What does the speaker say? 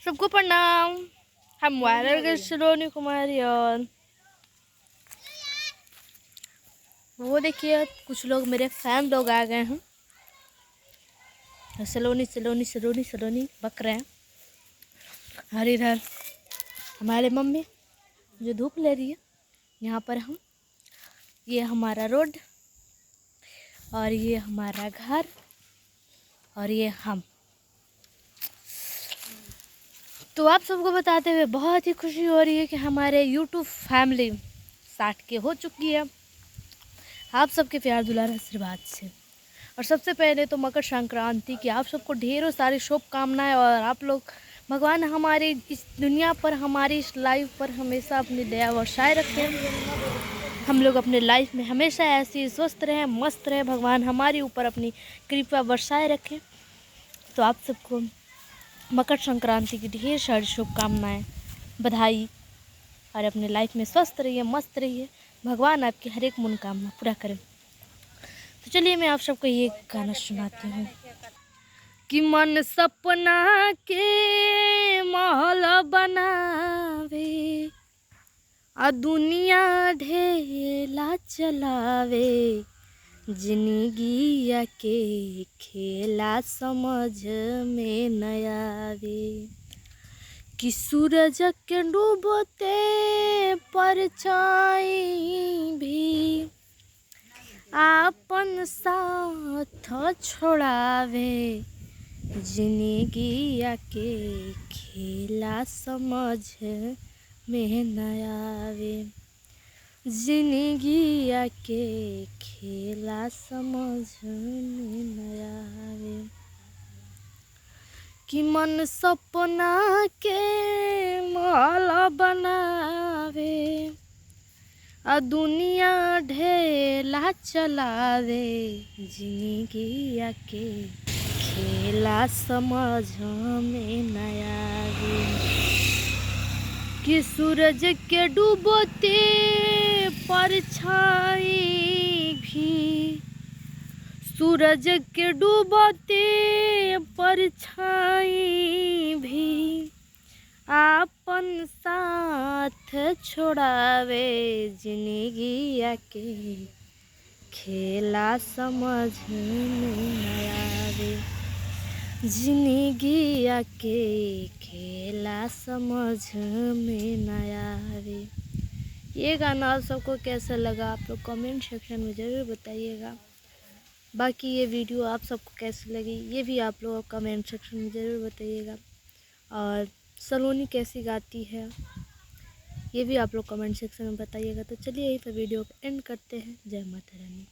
सबको प्रणाम। हम वायरल के सलोनी कुमारी और वो देखिए कुछ लोग मेरे फैन लोग आ गए हैं। सलोनी सलोनी सलोनी सलोनी बक रहे हैं। और इधर हमारे मम्मी जो धूप ले रही है। यहाँ पर हम, ये हमारा रोड और ये हमारा घर और ये हम। तो आप सबको बताते हुए बहुत ही खुशी हो रही है कि हमारे यूट्यूब फैमिली 60 के हो चुकी है, आप सबके प्यार दुलार आशीर्वाद से। और सबसे पहले तो मकर संक्रांति की आप सबको ढेरों सारी शुभकामनाएं। और आप लोग भगवान हमारी इस दुनिया पर, हमारी इस लाइफ पर हमेशा अपनी दया वर्षाए रखें। हम लोग अपने लाइफ में हमेशा ऐसे स्वस्थ रहें, मस्त रहें, भगवान हमारे ऊपर अपनी कृपा वर्षाए रखें। तो आप सबको मकर संक्रांति की ढेर सारी शुभकामनाएं, बधाई। और अपने लाइफ में स्वस्थ रहिए, मस्त रहिए, भगवान आपकी हर एक मनोकामना पूरा करें। तो चलिए मैं आप सबको ये गाना सुनाती हूँ कि मन सपना के महल बनावे आ दुनिया ढेला चलावे, जिंदगिया के खेला समझ में न आवे। कि सूरज के डूबते परछाई भी आपन साथ छोड़ावे, जिंदगिया के खेला समझ में न आवे, जिंदगिया के खेला समझ में न आवे। कि मन सपना के महल बनावे आ दुनिया ढेला चलावे, जिंदगिया के खेला समझ में न आवे। कि सूरज के डूबते परछाई भी, सूरज के डूबते परछाई भी आपन साथ छोड़ावे, जिंदगिया के खेला समझ में न आवे, जिंदगिया के खेला समझ में न आवे। ये गाना आप सबको कैसा लगा आप लोग कमेंट सेक्शन में ज़रूर बताइएगा। बाकी ये वीडियो आप सबको कैसी लगी ये भी आप लोग कमेंट सेक्शन में ज़रूर बताइएगा। और सलोनी कैसी गाती है ये भी आप लोग कमेंट सेक्शन में बताइएगा। तो चलिए यहीं पर वीडियो को एंड करते हैं। जय माता रानी।